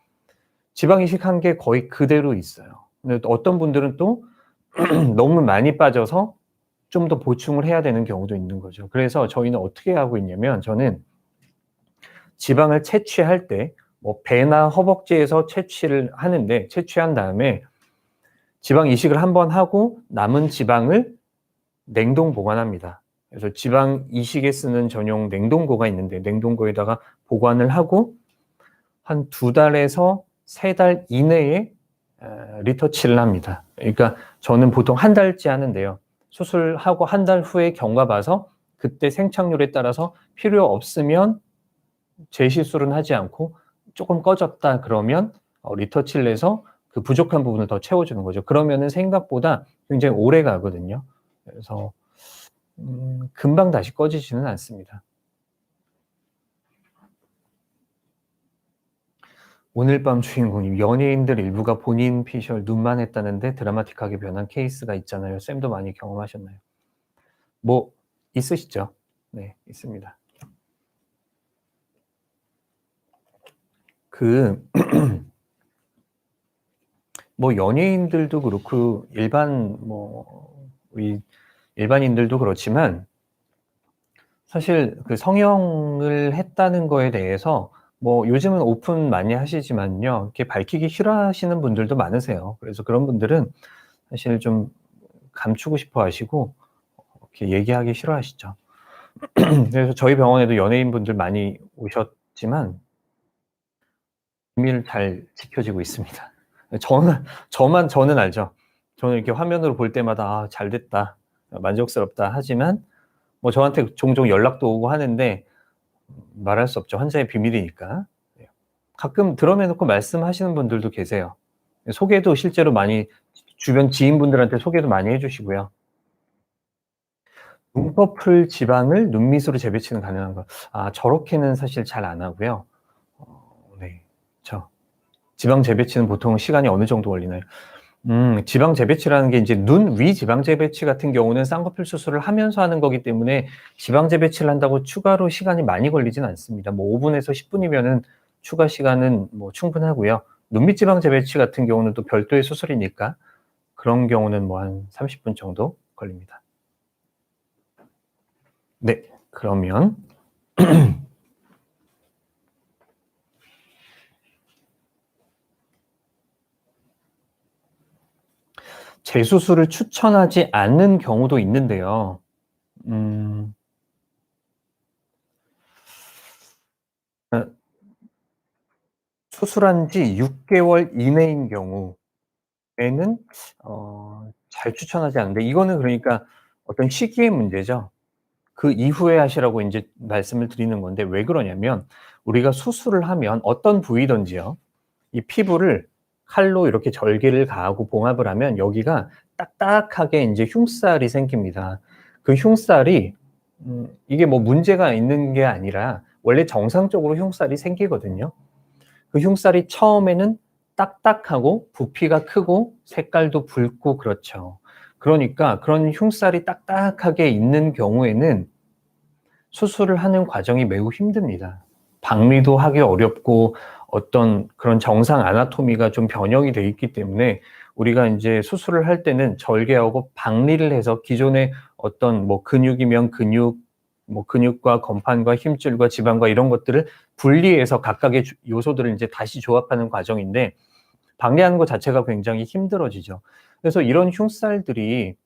Speaker 1: 지방 이식한 게 거의 그대로 있어요. 근데 어떤 분들은 또 너무 많이 빠져서 좀 더 보충을 해야 되는 경우도 있는 거죠. 그래서 저희는 어떻게 하고 있냐면 저는 지방을 채취할 때 뭐 배나 허벅지에서 채취를 하는데 채취한 다음에 지방 이식을 한번 하고 남은 지방을 냉동 보관합니다. 그래서 지방 이식에 쓰는 전용 냉동고가 있는데 냉동고에다가 보관을 하고 한 2달에서 3달 이내에 리터치를 합니다. 그러니까 저는 보통 1달치 하는데요. 수술하고 1달 후에 경과 봐서 그때 생착률에 따라서 필요 없으면 재시술은 하지 않고 조금 꺼졌다 그러면 리터치를 해서 그 부족한 부분을 더 채워주는 거죠. 그러면은 생각보다 굉장히 오래 가거든요. 그래서 금방 다시 꺼지지는 않습니다. 오늘 밤 주인공님, 연예인들 일부가 본인 피셜 눈만 했다는데 드라마틱하게 변한 케이스가 있잖아요. 쌤도 많이 경험하셨나요? 뭐 있으시죠? 네, 있습니다. 뭐 연예인들도 그렇고 우리 일반인들도 그렇지만 사실 그 성형을 했다는 거에 대해서 뭐 요즘은 오픈 많이 하시지만요. 이렇게 밝히기 싫어하시는 분들도 많으세요. 그래서 그런 분들은 사실 좀 감추고 싶어 하시고 이렇게 얘기하기 싫어하시죠. 그래서 저희 병원에도 연예인분들 많이 오셨지만 비밀 잘 지켜지고 있습니다. 저는 알죠. 저는 이렇게 화면으로 볼 때마다 '아 잘됐다. 만족스럽다.' 하지만 뭐 저한테 종종 연락도 오고 하는데 말할 수 없죠. 환자의 비밀이니까. 네. 가끔 드러내 놓고 말씀하시는 분들도 계세요. 소개도 실제로 많이 주변 지인분들한테 소개도 많이 해 주시고요. 눈꺼풀 지방을 눈밑으로 재배치는 가능한가? 저렇게는 사실 잘 안 하고요. 네. 지방 재배치는 보통 시간이 어느 정도 걸리나요? 지방 재배치라는 게 이제 눈 위 지방 재배치 같은 경우는 쌍꺼풀 수술을 하면서 하는 거기 때문에 지방 재배치를 한다고 추가로 시간이 많이 걸리진 않습니다. 뭐 5분에서 10분이면은 추가 시간은 뭐 충분하고요. 눈밑 지방 재배치 같은 경우는 또 별도의 수술이니까 그런 경우는 뭐 한 30분 정도 걸립니다. 네. 그러면 재수술을 추천하지 않는 경우도 있는데요. 수술한 지 6개월 이내인 경우에는 잘 추천하지 않는데 이거는 그러니까 어떤 시기의 문제죠. 그 이후에 하시라고 인제 말씀을 드리는 건데 왜 그러냐면 우리가 수술을 하면 어떤 부위든지요. 이 피부를 칼로 이렇게 절개를 가하고 봉합을 하면 여기가 딱딱하게 인제 흉살이 생깁니다. 그 흉살이 이게 뭐 문제가 있는 게 아니라 원래 정상적으로 흉살이 생기거든요. 그 흉살이 처음에는 딱딱하고 부피가 크고 색깔도 붉고 그렇죠. 그러니까 그런 흉살이 딱딱하게 있는 경우에는 수술을 하는 과정이 매우 힘듭니다. 박리도 하기 어렵고 어떤 그런 정상 아나토미가 좀 변형이 돼 있기 때문에 우리가 인제 수술을 할 때는 절개하고 박리를 해서 기존의 어떤 뭐 근육이면 근육, 뭐 근육과 건판과 힘줄과 지방과 이런 것들을 분리해서 각각의 요소들을 인제 다시 조합하는 과정인데 박리하는 것 자체가 굉장히 힘들어지죠. 그래서 이런 흉살들이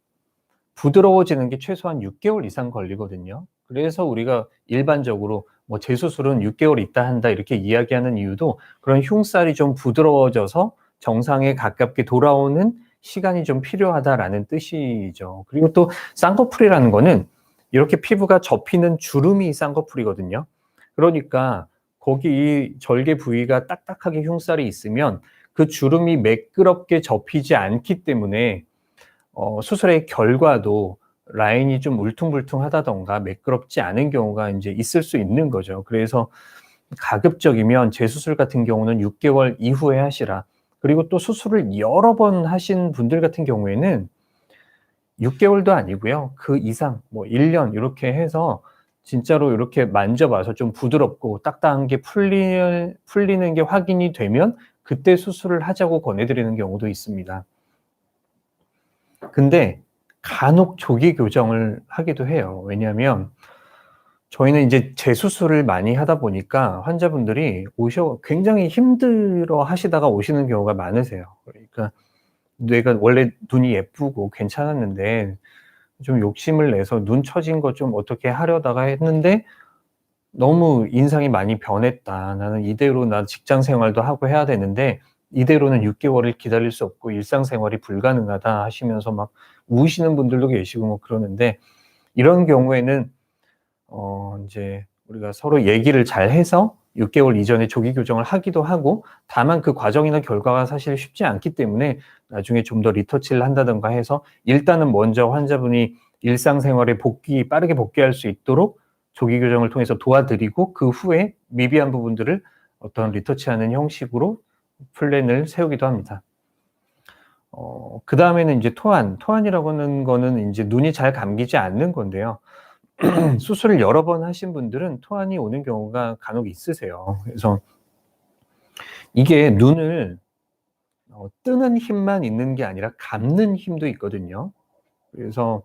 Speaker 1: 부드러워지는 게 최소한 6개월 이상 걸리거든요. 그래서 우리가 일반적으로 뭐 "재수술은 6개월 있다 한다." 이렇게 이야기하는 이유도 그런 흉살이 좀 부드러워져서 정상에 가깝게 돌아오는 시간이 좀 필요하다라는 뜻이죠. 그리고 또 쌍꺼풀이라는 거는 이렇게 피부가 접히는 주름이 쌍꺼풀이거든요. 그러니까 거기 이 절개 부위가 딱딱하게 흉살이 있으면 그 주름이 매끄럽게 접히지 않기 때문에 수술의 결과도 라인이 좀 울퉁불퉁하다든가 매끄럽지 않은 경우가 인제 있을 수 있는 거죠. 그래서 가급적이면 재수술 같은 경우는 6개월 이후에 하시라. 그리고 또 수술을 여러 번 하신 분들 같은 경우에는 6개월도 아니고요. 그 이상 뭐 1년 요렇게 해서 진짜로 요렇게 만져봐서 좀 부드럽고 딱딱한 게 풀리는 게 확인이 되면 그때 수술을 하자고 권해 드리는 경우도 있습니다. 근데 간혹 조기 교정을 하기도 해요. 왜냐하면 저희는 이제 재수술을 많이 하다 보니까 환자분들이 굉장히 힘들어 하시다가 오시는 경우가 많으세요. 그러니까 뇌가 원래 눈이 예쁘고 괜찮았는데 좀 욕심을 내서 눈 처진 거 좀 어떻게 하려다가 했는데 너무 인상이 많이 변했다. 나는 이대로 나 직장 생활도 하고 해야 되는데 이대로는 6개월을 기다릴 수 없고 일상생활이 불가능하다 하시면서 막 우시는 분들도 계시고 뭐 그러는데 이런 경우에는 인제 우리가 서로 얘기를 잘 해서 6개월 이전에 조기 교정을 하기도 하고 다만 그 과정이나 결과가 사실 쉽지 않기 때문에 나중에 좀 더 리터치를 한다든가 해서 일단은 먼저 환자분이 일상생활에 빠르게 복귀할 수 있도록 조기 교정을 통해서 도와드리고 그 후에 미비한 부분들을 어떤 리터치하는 형식으로 플랜을 세우기도 합니다. 그다음에는 인제 토한. 토한이라고 하는 거는 인제 눈이 잘 감기지 않는 건데요. 수술을 여러 번 하신 분들은 토한이 오는 경우가 간혹 있으세요. 그래서 이게 눈을 뜨는 힘만 있는 게 아니라 감는 힘도 있거든요. 그래서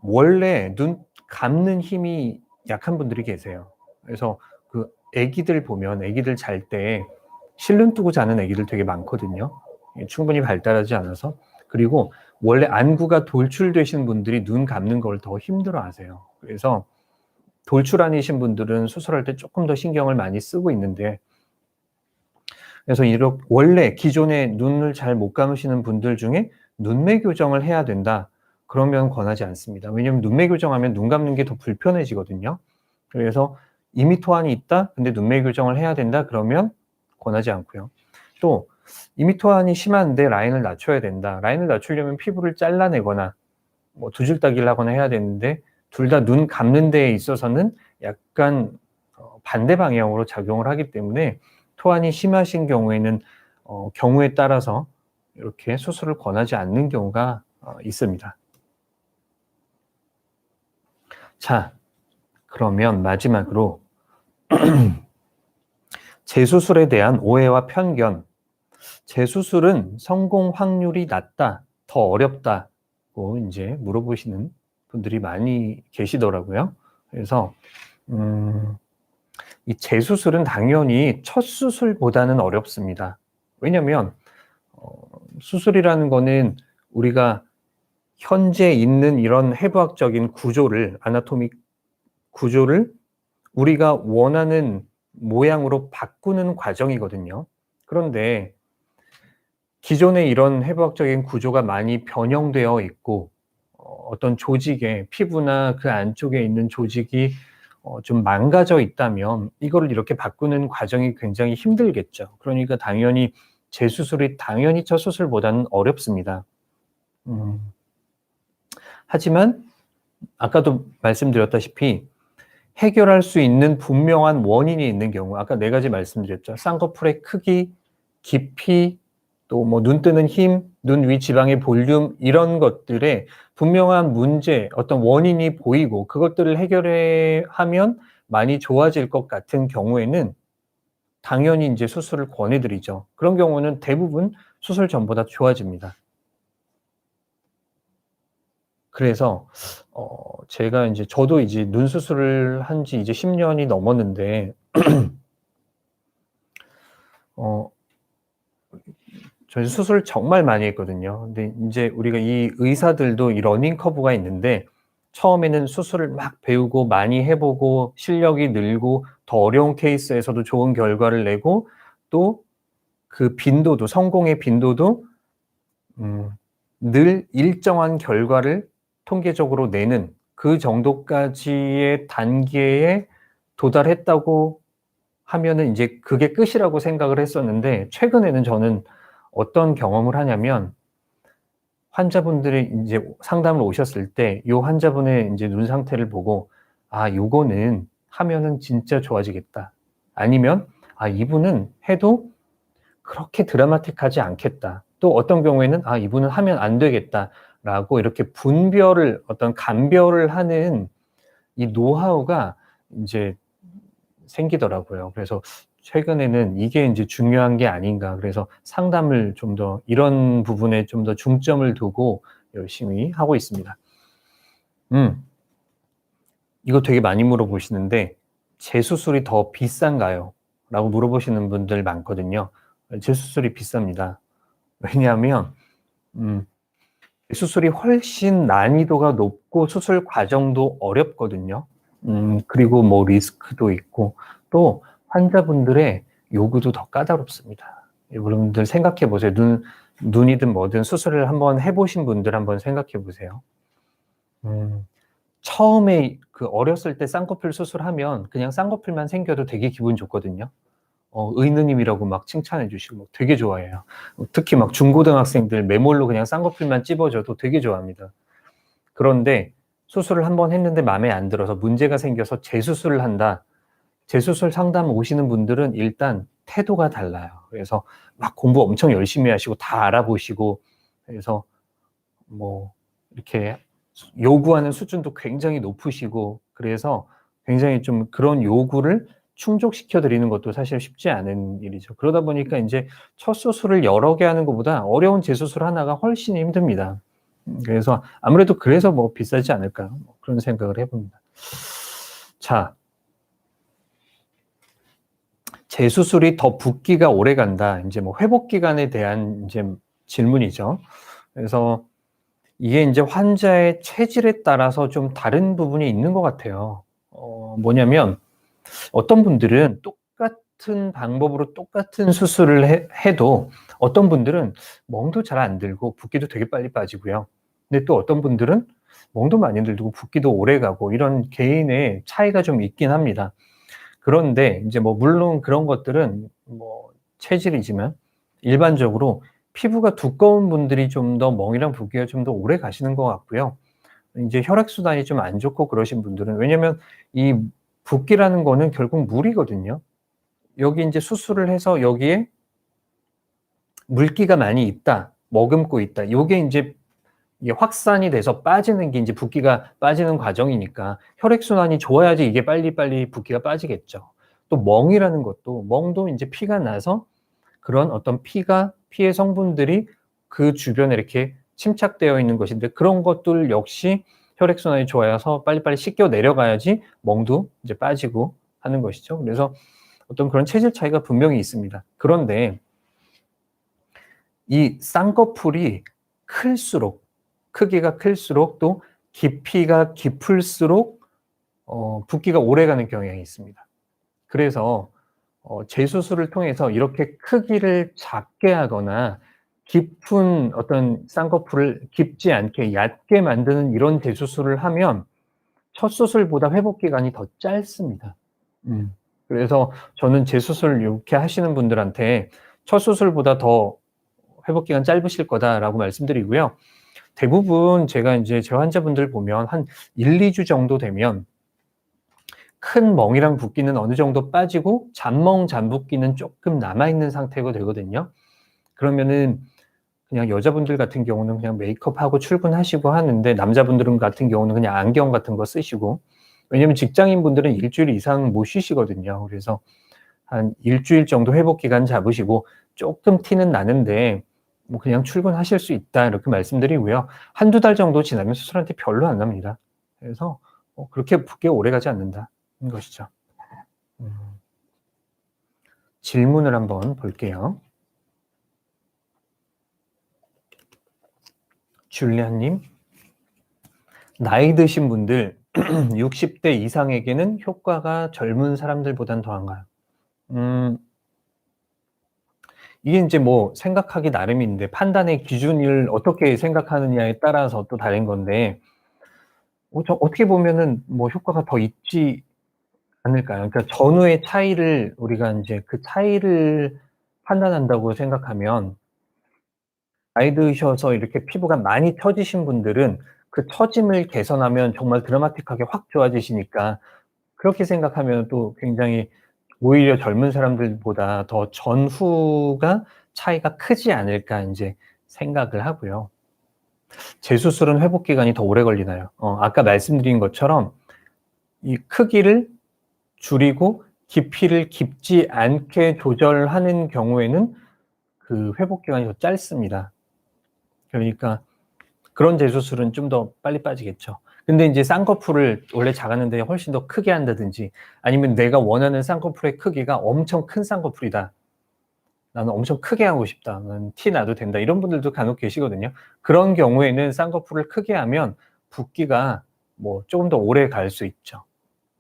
Speaker 1: 원래 눈 감는 힘이 약한 분들이 계세요. 그래서 그 애기들 보면 애기들 잘 때 실눈 뜨고 자는 애기들 되게 많거든요. 충분히 발달하지 않아서. 그리고 원래 안구가 돌출되신 분들이 눈 감는 걸 더 힘들어하세요. 그래서 돌출 아니신 분들은 수술할 때 쪼끔 더 신경을 많이 쓰고 있는데 그래서 원래 기존에 눈을 잘 못 감으시는 분들 중에 눈매 교정을 해야 된다. 그러면 권하지 않습니다. 왜냐하면 눈매 교정하면 눈 감는 게 더 불편해지거든요. 그래서 이미 토한이 있다. 근데 눈매 교정을 해야 된다. 그러면 권하지 않고요. 또 이미 토한이 심한데 라인을 낮춰야 된다. 라인을 낮추려면 피부를 잘라내거나 뭐 두 줄 따기를 하거나 해야 되는데 둘 다 눈 감는 데에 있어서는 약간 반대 방향으로 작용을 하기 때문에 토한이 심하신 경우에는 경우에 따라서 이렇게 수술을 권하지 않는 경우가 있습니다. 자, 그러면 마지막으로 재수술에 대한 오해와 편견. 재수술은 성공 확률이 낮다, 더 어렵다고 인제 물어보시는 분들이 많이 계시더라고요. 그래서 이 재수술은 당연히 첫 수술보다는 어렵습니다. 왜냐면 수술이라는 거는 우리가 현재 있는 이런 해부학적인 구조를 아나토믹 구조를 우리가 원하는 모양으로 바꾸는 과정이거든요. 그런데 기존의 이런 해부학적인 구조가 많이 변형되어 있고 어떤 조직에 피부나 그 안쪽에 있는 조직이 좀 망가져 있다면 이거를 이렇게 바꾸는 과정이 굉장히 힘들겠죠. 그러니까 당연히 재수술이 당연히 첫 수술보다는 어렵습니다. 하지만 아까도 말씀드렸다시피 해결할 수 있는 분명한 원인이 있는 경우, 아까 4가지 말씀드렸죠. 쌍꺼풀의 크기, 깊이, 또 뭐 눈 뜨는 힘, 눈 위 지방의 볼륨, 이런 것들에 분명한 문제, 어떤 원인이 보이고 그것들을 하면 많이 좋아질 것 같은 경우에는 당연히 이제 수술을 권해드리죠. 그런 경우는 대부분 수술 전보다 좋아집니다. 그래서 제가 저도 이제 눈 수술을 한 지 이제 10년이 넘었는데 저희 수술 정말 많이 했거든요. 근데 인제 우리가 이 의사들도 이 러닝 커브가 있는데, 처음에는 수술을 막 배우고 많이 해 보고 실력이 늘고 더 어려운 케이스에서도 좋은 결과를 내고, 또 그 빈도도, 성공의 빈도도 늘 일정한 결과를 통계적으로 내는 그 정도까지의 단계에 도달했다고 하면은 인제 그게 끝이라고 생각을 했었는데, 최근에는 저는 어떤 경험을 하냐면, 환자분들이 인제 상담을 오셨을 때 요 환자분의 인제 눈 상태를 보고 '아 요거는 하면은 진짜 좋아지겠다.' 아니면 '아 이분은 해도 그렇게 드라마틱하지 않겠다.' 또 어떤 경우에는 '아 이분은 하면 안 되겠다.'라고 이렇게 분별을, 어떤 감별을 하는 이 노하우가 인제 생기더라고요. 그래서 최근에는 이게 인제 중요한 게 아닌가. 그래서 상담을 좀 더 이런 부분에 좀 더 중점을 두고 열심히 하고 있습니다. 음. 이거 되게 많이 물어보시는데, "재수술이 더 비싼가요?" 라고 물어보시는 분들 많거든요. 재수술이 비쌉니다. 왜냐하면 음 재수술이 훨씬 난이도가 높고 수술 과정도 어렵거든요. 그리고 뭐 리스크도 있고, 또 환자분들의 요구도 더 까다롭습니다. 여러분들 생각해 보세요. 눈이든 뭐든 수술을 한번 해 보신 분들 한번 생각해 보세요. 음 처음에 그 어렸을 때 쌍꺼풀 수술하면 그냥 쌍꺼풀만 생겨도 되게 기분 좋거든요. 의느님이라고 막 칭찬해 주시고 막 되게 좋아해요. 특히 막 중고등학생들 매몰로 그냥 쌍꺼풀만 찝어줘도 되게 좋아합니다. 그런데 수술을 한번 했는데 마음에 안 들어서 문제가 생겨서 재수술을 한다. 재수술 상담 오시는 분들은 일단 태도가 달라요. 그래서 막 공부 엄청 열심히 하시고 다 알아보시고, 그래서 뭐 이렇게 요구하는 수준도 굉장히 높으시고, 그래서 굉장히 좀 그런 요구를 충족시켜 드리는 것도 사실 쉽지 않은 일이죠. 그러다 보니까 인제 첫 수술을 여러 개 하는 것보다 어려운 재수술 하나가 훨씬 힘듭니다. 그래서 아무래도 그래서 뭐 비싸지 않을까, 뭐 그런 생각을 해 봅니다. 자, 재수술이 더 붓기가 오래간다. 인제 뭐 회복 기간에 대한 인제 질문이죠. 그래서 이게 인제 환자의 체질에 따라서 좀 다른 부분이 있는 것 같아요. 뭐냐면, 어떤 분들은 똑같은 방법으로 똑같은 수술을 해도 어떤 분들은 멍도 잘 안 들고 붓기도 되게 빨리 빠지고요. 근데 또 어떤 분들은 멍도 많이 들고 붓기도 오래가고, 이런 개인의 차이가 좀 있긴 합니다. 그런데 인제 뭐 물론 그런 것들은 뭐 체질이지만, 일반적으로 피부가 두꺼운 분들이 좀 더 멍이랑 붓기가 좀 더 오래 가시는 것 같고요. 인제 혈액순환이 좀 안 좋고 그러신 분들은, 왜냐면 이 붓기라는 거는 결국 물이거든요. 여기 인제 수술을 해서 여기에 물기가 많이 있다, 머금고 있다. 요게 인제 이게 확산이 돼서 빠지는 게 인제 붓기가 빠지는 과정이니까, 혈액순환이 좋아야지 이게 빨리빨리 붓기가 빠지겠죠. 또 멍이라는 것도, 멍도 인제 피가 나서 그런 어떤 피의 성분들이 그 주변에 이렇게 침착되어 있는 것인데, 그런 것들 역시 혈액순환이 좋아서 빨리빨리 씻겨 내려가야지 멍도 이제 빠지고 하는 것이죠. 그래서 어떤 그런 체질 차이가 분명히 있습니다. 그런데 이 쌍꺼풀이 클수록, 크기가 클수록, 또 깊이가 깊을수록 붓기가 오래가는 경향이 있습니다. 그래서 재수술을 통해서 이렇게 크기를 작게 하거나 깊은 어떤 쌍꺼풀을 깊지 않게 얕게 만드는 이런 재수술을 하면 첫 수술보다 회복 기간이 더 짧습니다. 음. 그래서 저는 재수술 이렇게 하시는 분들한테 "첫 수술보다 더 회복 기간 짧으실 거다."라고 말씀드리고요. 대부분 제가 인제 제 환자분들 보면 한 1-2주 정도 되면 큰 멍이랑 붓기는 어느 정도 빠지고 잔멍, 잔붓기는 조금 남아있는 상태가 되거든요. 그러면은 그냥 여자분들 같은 경우는 그냥 메이크업하고 출근하시고 하는데, 남자분들은 같은 경우는 그냥 안경 같은 거 쓰시고, 왜냐면 직장인분들은 일주일 이상 못 쉬시거든요. 그래서 한 일주일 정도 회복 기간 잡으시고 조금 티는 나는데 뭐 그냥 출근하실 수 있다 이렇게 말씀드리고요. 한두 달 정도 지나면 수술한테 별로 안 납니다. 그래서 그렇게 붓기가 오래가지 않는다는 것이죠. 질문을 한번 볼게요. 줄리안님, 나이 드신 분들 60대 이상에게는 효과가 젊은 사람들보단 더한가요? 이게 인제 뭐 생각하기 나름인데, 판단의 기준을 어떻게 생각하느냐에 따라서 또 다른 건데, 어떻게 보면은 뭐 효과가 더 있지 않을까요? 그러니까 전후의 차이를 우리가 인제 그 차이를 판단한다고 생각하면, 나이 드셔서 이렇게 피부가 많이 처지신 분들은 그 처짐을 개선하면 정말 드라마틱하게 확 좋아지시니까, 그렇게 생각하면 또 굉장히 오히려 젊은 사람들보다 더 전후가 차이가 크지 않을까 인제 생각을 하고요. 재수술은 회복 기간이 더 오래 걸리나요? 아까 말씀드린 것처럼 이 크기를 줄이고 깊이를 깊지 않게 조절하는 경우에는 그 회복 기간이 더 짧습니다. 그러니까 그런 재수술은 좀 더 빨리 빠지겠죠. 근데 인제 쌍꺼풀을 원래 작았는데 훨씬 더 크게 한다든지, 아니면 내가 원하는 쌍꺼풀의 크기가 엄청 큰 쌍꺼풀이다. 나는 엄청 크게 하고 싶다. 나는 티 나도 된다. 이런 분들도 간혹 계시거든요. 그런 경우에는 쌍꺼풀을 크게 하면 붓기가 뭐 쪼금 더 오래 갈 수 있죠.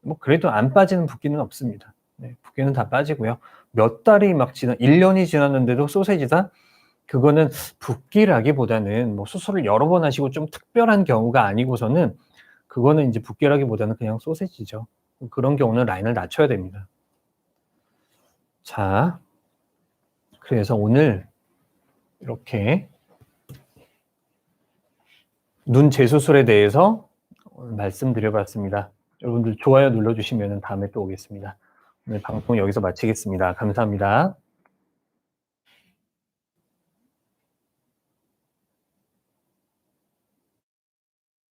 Speaker 1: 뭐 그래도 안 빠지는 붓기는 없습니다. 네, 붓기는 다 빠지고요. 몇 달이 막 1 년이 지났는데도 소세지다? 그거는 붓기라기보다는 뭐 수술을 여러 번 하시고 좀 특별한 경우가 아니고서는, 그거는 인제 붓기라기보다는 그냥 소세지죠. 그런 경우는 라인을 낮춰야 됩니다. 자, 그래서 오늘 이렇게 눈 재수술에 대해서 말씀드려 봤습니다. 여러분들 좋아요 눌러 주시면은 다음에 또 오겠습니다. 오늘 방송 여기서 마치겠습니다. 감사합니다.